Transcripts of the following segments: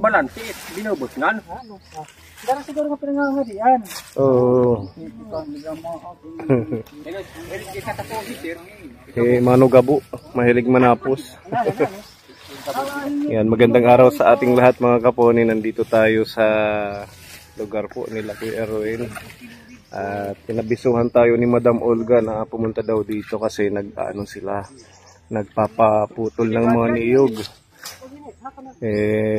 balanti, binubot nga. Dara siguro ka pinangangarian. Oo. Mano Gabo, mahilig manapos. Yan, magandang araw sa ating lahat mga kaponi. Nandito tayo sa lugar po nila Kuya Erwin. At pinabisuhan tayo ni Madam Olga na pumunta daw dito kasi nagpapaputol ng mga niyog.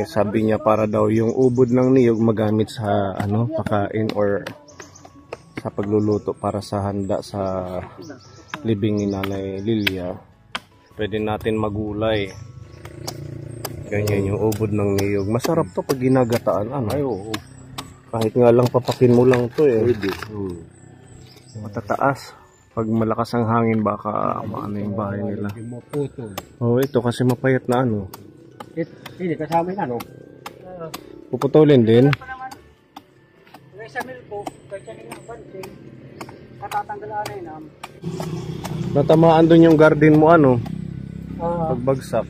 Sabi niya para daw yung ubod ng niyog magamit sa pakain or sa pagluluto para sa handa sa libing ni Nanay Lilia. Pwede natin magulay. Ganyan yung ubod ng niyog. Masarap to pag ginagataan. Ay, oo. Kahit nga lang papakin mo lang to eh. Matataas. Pag malakas ang hangin baka maano yung bahay nila. Oh, ito kasi mapayat na Hindi kasama yung puputulin din. Natamaan dun yung garden mo pagbagsak.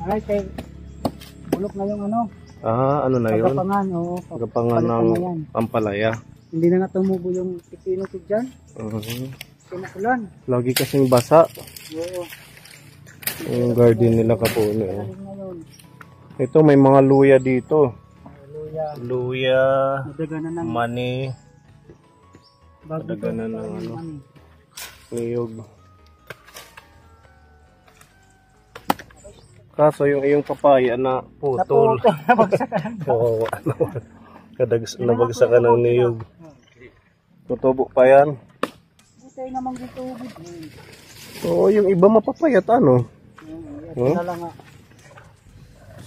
Ay, kay bulok na yung ano na yun? Gapangan, Gapangan ng ampalaya. Hindi na nga tumubo yung pipino ko dyan. Sinukulan. Lagi kasing basa. Oo. Yung garden nila Kapone. Ito may mga luya dito. Luya, mani. Daganan ng niyog. Kaso yung iyong papaya na putol. Oo, nabagsakan ng niyog. Tutubo pa yan. Butay namang dito. Oo, yung iba mapapayat Ito na lang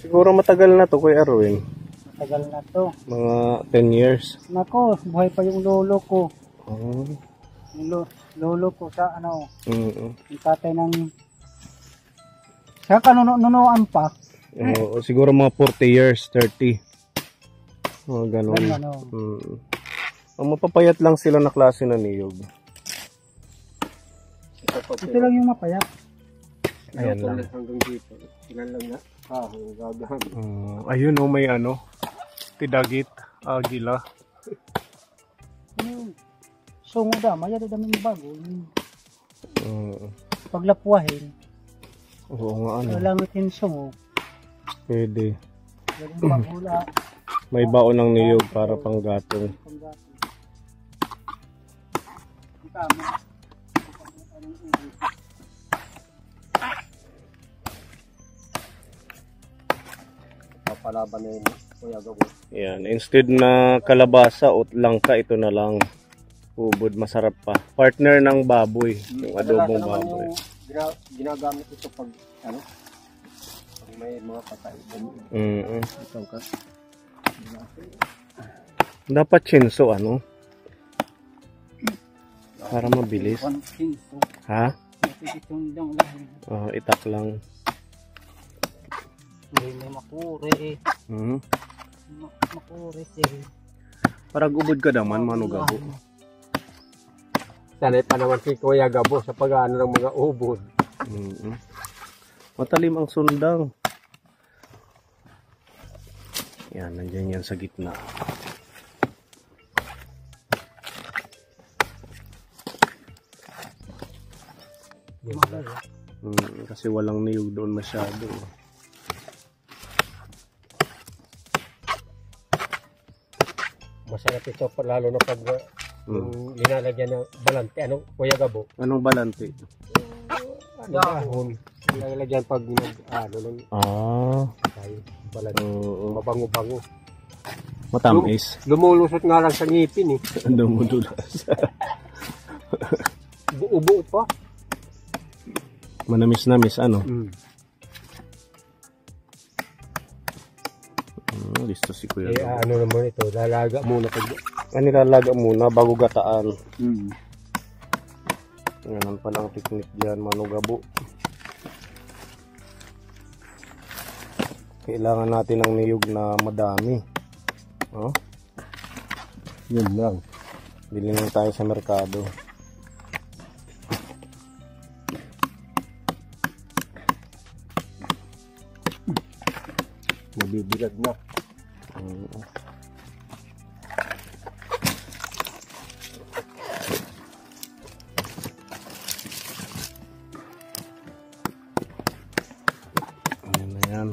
Siguro matagal na to Kuya Erwin. Matagal na to. Mga 10 years. Nako, buhay pa yung lolo ko. Oh. Yung lolo ko sa Yung tatay ng sa kanunuan pa. Siguro mga 40 years, 30. Ganun. Ang mapapayat lang sila na klase na niyog. Ito lang yung mapayat. Ayan lang. Hanggang dito. Ilan lang na. Ayun may tidagit, agila. Sungo maya daming bago. Paglapuahin. Oo nga Langitin sungo. Pwede. Bagula. May baon ng niyog para panggatong. Papalaban na yun. Kuya Gabo. Yan. Instead na kalabasa o langka, ito na lang. Ubod, masarap pa. Partner ng baboy. Yung adobong baboy. Ginagamit ito pag may mga patay. Dapat chinso para mabilis. Ha? Itak lang. May makure makure Para gubod ka naman, Mano Gabo. Sanay pa naman si Kuya Gabo sa pag-ano ng mga ubod. Matalim ang sundang. Yan, nandiyan yan sa gitna. Kasi walang niyog doon masyado. Masarap ito lalo na pag linalagyan ng balante. Kuya Gabo? Anong balante? Dahon. Linalagyan pag balante. Mabango-bango. Matamis. Lumulusot nga lang sa ngipin Dumudulas. Buo-buo pa. Manamis-namis listo si Kuya. Naman ito, lalaga muna Nilalaga muna bago gataan. Ganun palang teknik dyan, Mano Gabo. Kailangan natin ng niyog na madami. Yun lang. Bili lang tayo sa merkado. Nabibilag na. Ayan na yan.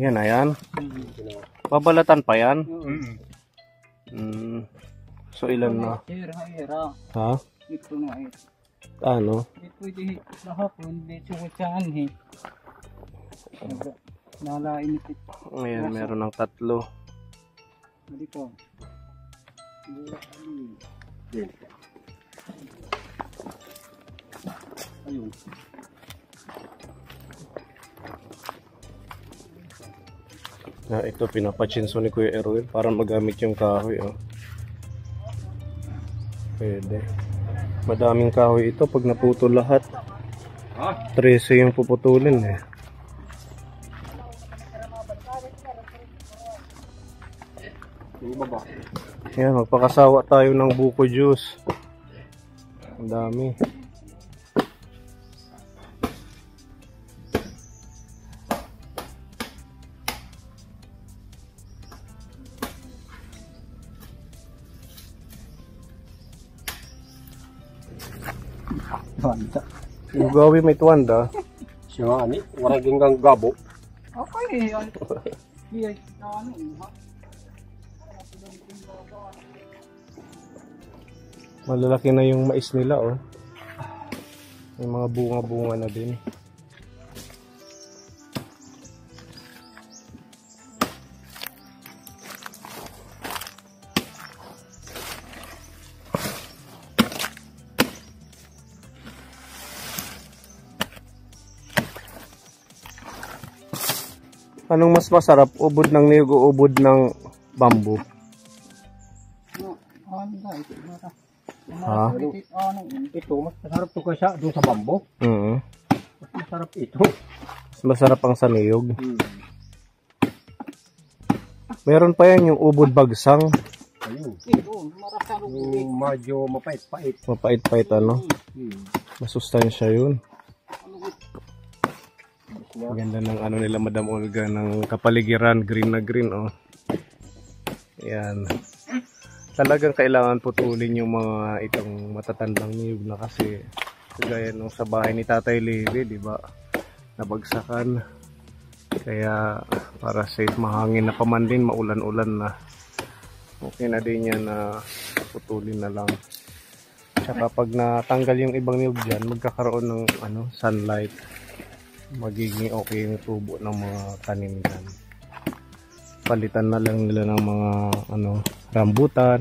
Yan na yan. Babalatan pa yan. So ilan na? Ha? Ito na eh. Ano? Pwede na hapon, dito ko saan eh. Nalain ito. Ayan, meron ng 3. Hindi ko. Ayun. Ito pinapachinso ni Kuya Erwin para magamit yung kahoy. Oh. Pwede. Madaming kahoy ito pag naputo lahat. 13 yung puputulin eh. Yan, magpakasawa tayo ng buko juice. Ang dami. Yung gawi may tuwanda. Siya nga ani, warag yung gabo. Okay, yan. Malalaki na yung mais nila oh. May mga bunga-bunga na din. Anong mas masarap? Ubod ng niyog o ubod ng bamboo? Ha? Ito, mas masarap to kaysa doon sa bambo. Mas masarap ito. Mas masarap ang sa niyog. Meron pa yan yung ubod bagsang. Ayun. Yung medyo mapait-pait. Mapait-pait ano? Masustansya yun. Ganda ng ano nila Madam Olga ng kapaligiran, green na green oh. Yan. Talagang kailangan putulin yung mga itong matatandang niyog na kasi kagaya nung sa bahay ni Tatay Levi, di ba? Nabagsakan. Kaya para safe mahangin na paman din, maulan-ulan na. Okay na din yan na putulin na lang. Tsaka pag natanggal yung ibang niyog dyan, magkakaroon ng ano, sunlight. Magiging okay yung tubo ng mga tanim dyan. Palitan na lang nila ng mga ano, rambutan,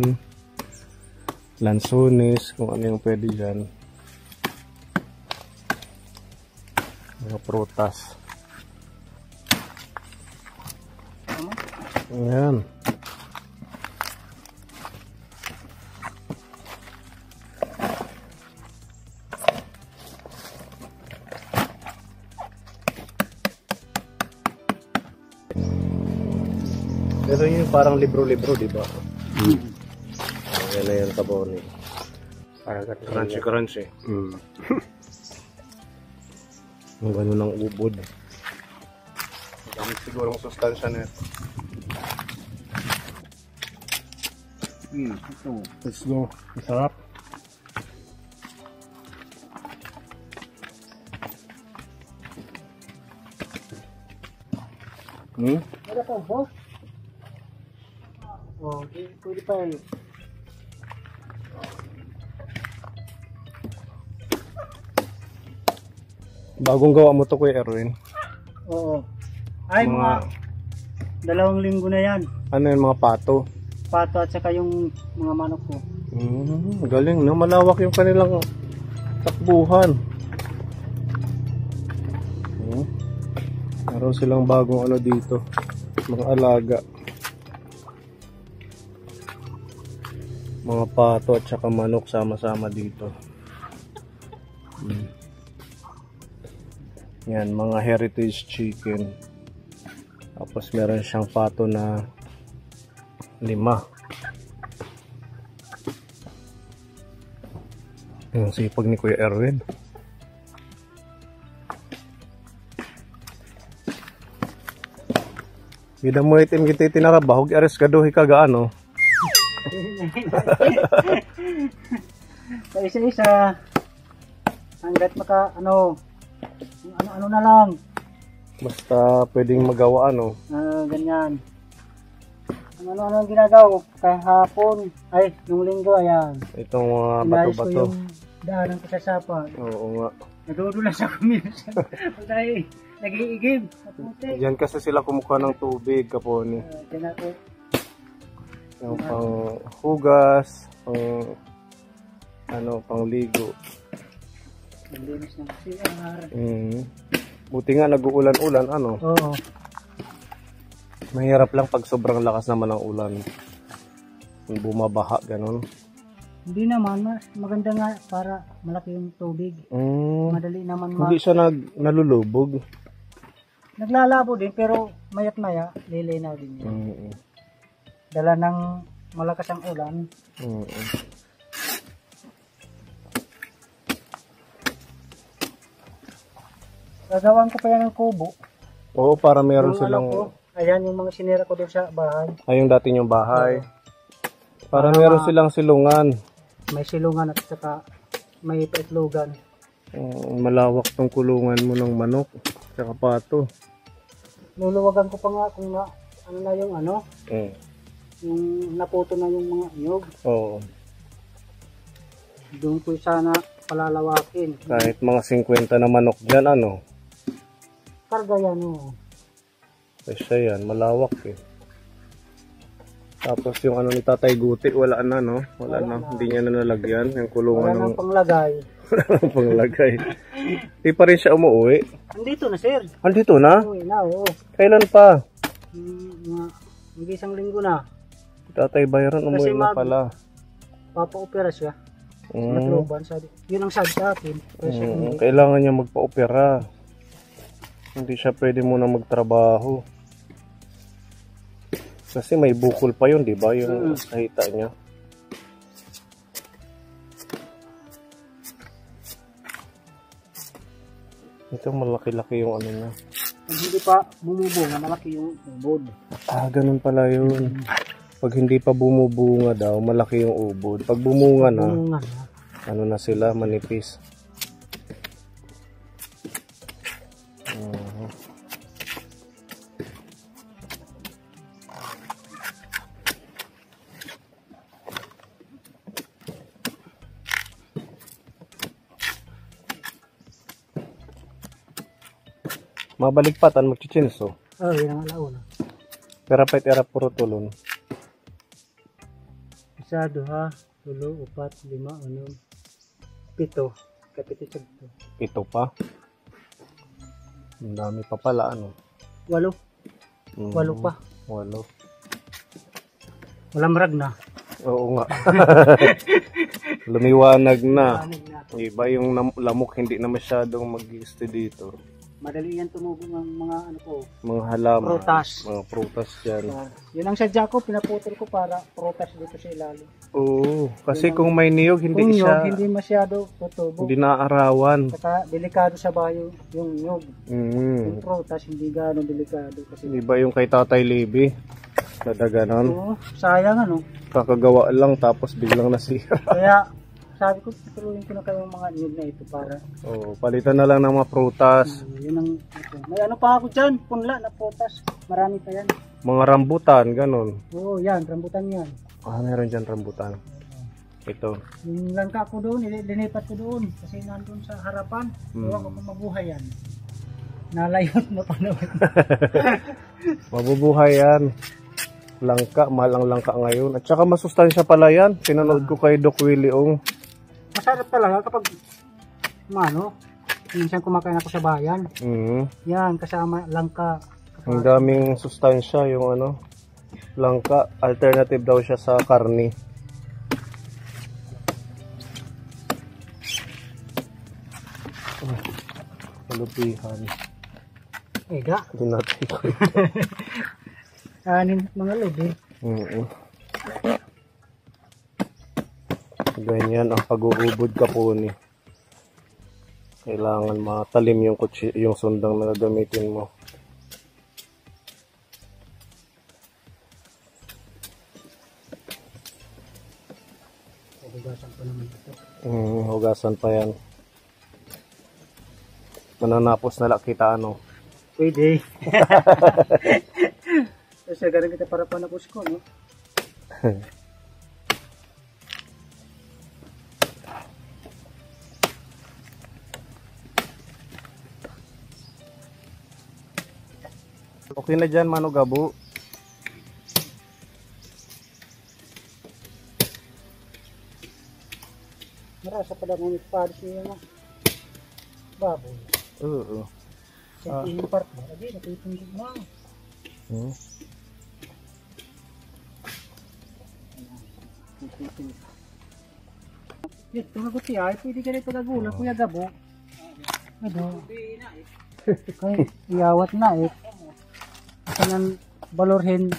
lansones, kung ano yung pwede dyan. Mga prutas. Ayan. Pero yun parang libro-libro, di ba? Yan na yan kaboni. Parang crunchy-crunchy. Ang gano'n ng ubod. Dami sigurong sustansya na ito. Ito. Let's go. Masarap. Wala pa ba? Oh, pwede pa yan. Bagong gawa mo to, Kuya Erwin. Oo. Ay, mga 2 linggo na yan. Ano yung mga pato? Pato at saka yung mga manok ko. Galing, no? Malawak yung kanilang takbuhan. Meron silang bagong ano dito. Mga alaga. Mga pato at saka manok sama-sama dito. Yan, mga heritage chicken. Tapos meron siyang pato na 5. Yung sipag ni Kuya Erwin. Bida mo itim kita itinarabahog, ares kaduhi kagaano. Sa isa-isa, hanggat maka, ano na lang. Basta pwedeng magawa ano. Ganyan. Ano ang ginagawa ko kahapon, ay, nung linggo, ayan. Itong mga Inayos ko bato-bato. yung daanan ko sa sapa. Oo nga. Nadudulas ako minsan. Pagkaya, nag-iigib. Naputi. Diyan kasi sila kumukuha ng tubig, kaponi. Diyan ako. Yung pang hugas, pang ligo. Naglinis ng CR. Buti nga nag-uulan-ulan, ano. Oo. Mahirap lang pag sobrang lakas naman ng ulan. Kung bumabaha, ganun. Hindi naman, mas maganda nga para malaki yung tubig. Madali naman Hindi siya nalulubog. Naglalabo din, pero mayat maya, lilinaw din yun. Dala ng malakas ang ulan. Gagawin ko pa yan ng kubo. Oo, para meron Yung silang... alam ko, ayan yung mga sinira ko doon sa bahay. Ay, yung dati yung bahay. Para meron silang silungan. May silungan at saka may paitlogan. Malawak tong kulungan mo ng manok. Saka pato. Luluwagan ko pa nga kung ano na yung yung naputo na yung mga nyog. Oo. Doon ko sana palalawakin. Kahit mga 50 na manok dyan, ano? Karga yan, oh. Kasi yan, malawak eh. Tapos yung ano ni Tatay Guti, wala na, no? Wala na. Hindi niya na nalagyan. Yung kulungan Wala ng... nang panglagay. Wala nang panglagay. Hindi pa rin siya umuwi. Andito na, sir. Andito na? Uwi na, oo. Kailan pa? Mga isang linggo na. Tatay Byron, umuwi Kasi na pala. Papa-opera siya. Matloban, sabi. Yun ang sabi sa akin. Kailangan niya magpa-opera. Hindi siya pwede muna magtrabaho. Kasi may bukol pa yun, di ba? Yung kahita niya. Ito malaki-laki yung ano niya. Pag hindi pa bumubunga, malaki yung ubod. Ganun pala yun. Pag hindi pa bumubunga daw, malaki yung ubod. Pag bumunga na, ano na sila, manipis. Mabaligpatan magchichinso. Yun ang alauna. Pero pwede era puro tulon. 1, 2, 3, 4, 5, 6, 7. Kapiti sagto. 7 pa. Ang dami pa pala, ano? 8. 8 pa. 8. Walang marag na. Oo nga. Lumiwanag na. Iba yung lamok, hindi na masyadong mag-i-stay dito. Madali yan tumubo ng mga ano ko. Mga halaman. Prutas. Mga prutas dyan. Yun ang sadya ko, pinaputol ko para prutas dito sa ilalim. Oo. Kasi kung may niyog, Kung hindi siya... nyog, hindi masyado tutubo. Hindi naaarawan. Saka delikado sa bayo yung nyog. Yung Mm. prutas, hindi gano'ng delikado. Kasi Di ba yung kay Tatay Libby? Nadaganon. oo, sayang ano. Kakagawa lang tapos biglang nasira. Kaya sabi ko, tutuloyin ko na kayong mga nyog na ito para Oo. Palitan na lang ng mga prutas. yun ang ito. May ano pa ako dyan, punla na prutas. Marami pa yan. Mga rambutan, ganun. Oo, yan, rambutan yan. Meron dyan rambutan. Ito. Yung langka ko doon, dinipat ko doon. Kasi nandun sa harapan. Ewan ko kung mabuhay yan. Nalayot na pa naman. Mabubuhay yan. Langka, mahal ang langka ngayon. At saka masustansya pala yan. Pinanood ko kay Doc Willie Ong. Masarap talaga kapag minsan kumakain ako sa bayan. Yan, kasama langka. Ang daming sustansya yung langka. Alternative daw siya sa karni. Kalupihan. Ega. Hindi natin ko. Kanin mga lubi. Oo. Ganyan ang pag-uubod kapuni. Kailangan matalim yung sundang na gagamitin mo. Hugasan ko naman ito. Hugasan pa yan. Mananapos na lang kita ano. Pwede. Kasi ganun kita para panapos ko, no? Okay na dyan, Mano Gabo. Marasa pala ng ispado siya na baboy. Oo. Sa tingin part mo, lagi natutungkod mo. Dito, tumagot siya, pwede ka rin pagagula, Kuya Gabo. Ano? Kaya iyawat na eh. Kanan balorhin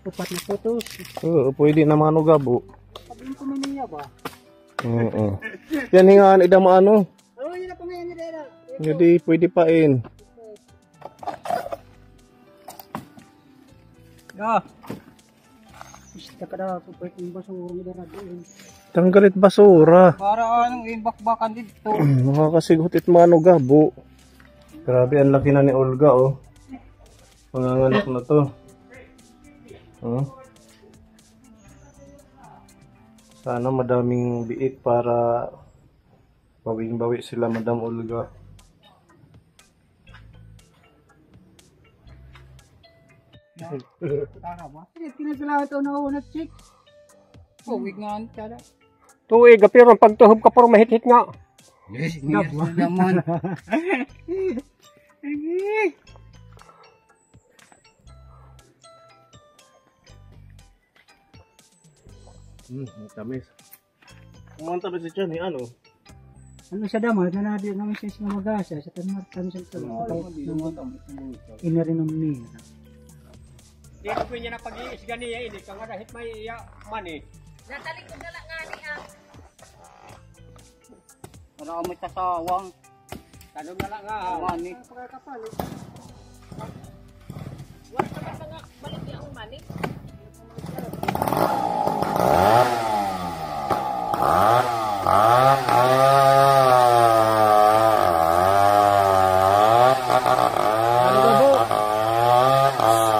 upat na putos. Oo, pwede na Mano Gabo. Sabihin ko maniya ba? Oo. Yan hingaan, idang maano. Oo, yun na po ngayon nila. Hindi, pwede pain. Ah. Isda ka na, super yung basura nila na doon. Tanggalit basura. Para anong ibakbakan dito. Makakasigutit Mano Gabo. Grabe, ang laki na ni Olga, oh. Panganganak na to. Sana madaming biik para bawing-bawi sila, Madam Olga. Tara ba? Pinagalawan ito na unat, chick. Uwig nga ang tara. Tuwig, pero pagtuhob ka por mahit-hit nga. Yes, naman. Tamis. Kumang tamis siya ni ano? Ano siya damay, nanadi naman siya sa magasa, sa tanmartan siya ito. Inarinom niya. Di ko niya na pag-iisga niya, hindi ka nga dahit may mani. Natalik ko dala nga ni ah. Para may tasawang. Tanong na lang nga. Mani. Wala ka na nga balik niya ang mani.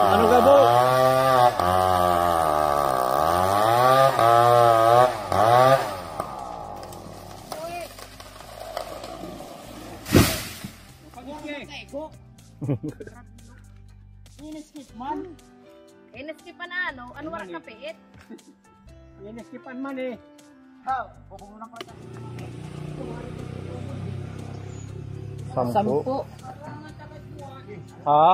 Ano Gabo? Iniskip man. Inaskipan na ano? Ano wala ka piit? Iniskipan man eh. Ha, bukong lang ko ito. 10. Ha?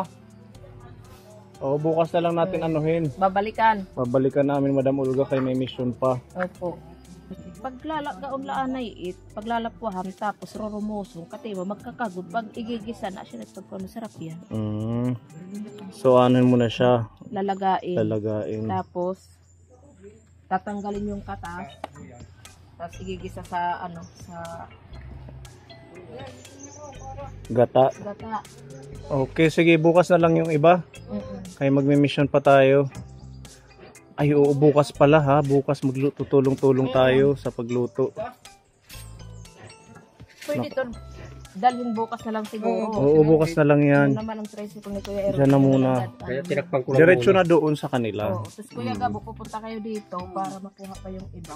O, bukas na lang natin anuhin. Babalikan. Babalikan namin, Madam Olga, kay may mission pa. Opo. Paglalagaon laan ay it, paglalapwaham tapos roromosong katiba magkakagod pag igigisa na siya nagpagkano sarap yan. So anuhin mo na siya, Lalagain. lalagain. Tapos tatanggalin yung katas. Tapos igigisa sa ano sa Gata. gata. Okay, sige, bukas na lang yung iba. Kaya magme-mission pa tayo. Ay, oo, bukas pala ha. Bukas tulong-tulong tayo sa pagluto. Pwede to dalhin bukas na lang siguro. Oo, bukas na lang yan. Yun naman ang tricycle ni Kuya Ero. Diyan na muna. Kaya tinakpang ko lang Diretso na doon sa kanila. Oo. Tapos Kuya Gabo, pupunta kayo dito para makuha pa yung iba.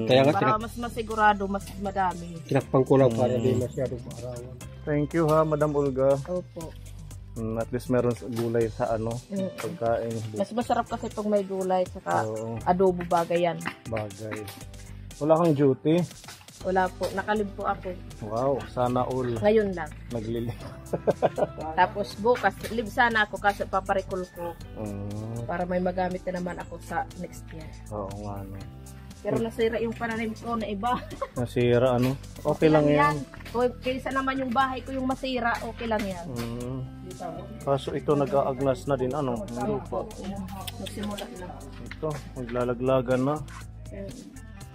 Kaya nga Para mas masigurado, mas madami. tinakpang ko lang para di masyadong maarawan. Thank you ha, Madam Olga. Opo. At least meron gulay sa ano, pagkain. Mas masarap kasi itong may gulay saka Oo, adobo bagay yan. bagay. Wala kang duty. Wala po, nakalib po ako. Wow, sana all Ngayon lang. naglili. Tapos bukas, live sana ako kasi paparikul ko para may magamit na naman ako sa next year. Oo nga, no. Pero nasira yung pananim ko na iba. Nasira ano. Okay lang yan. Kaysa naman yung bahay ko yung masira, okay lang yan. Kaso ito nag-aagnas na din, ano? Ang lupa. Magsimula na. Ito, maglalaglagan na.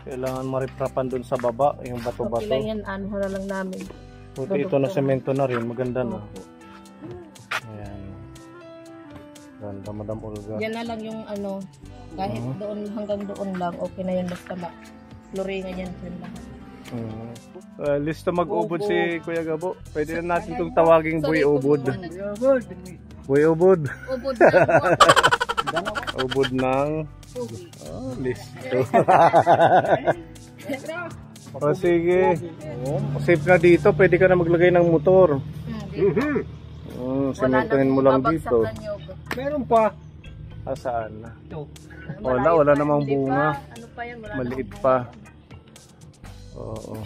Kailangan mariprapan dun sa baba, yung Okay bato-bato. lang yan, ano na lang namin. Buti ito na semento na rin, maganda na. Ayan. Ganda, Madam Olga. Yan na lang yung ano, kahit doon hanggang doon lang, okay na yan basta floringan yan dyan lahat. Listo mag-ubod si Kuya Gabo. Pwede na natin itong tawaging Boy Ubod. Boy Ubod. Ubod na. Ubod ng... Uwi. Listo. O sige. Safe na dito. Pwede ka na maglagay ng motor. Sementohin mo lang dito. Meron pa. Saan? Ito. Wala namang bunga. Ano pa yan? Wala Maliit pa. Oo.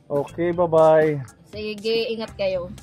Okay, bye-bye. Sige, ingat kayo.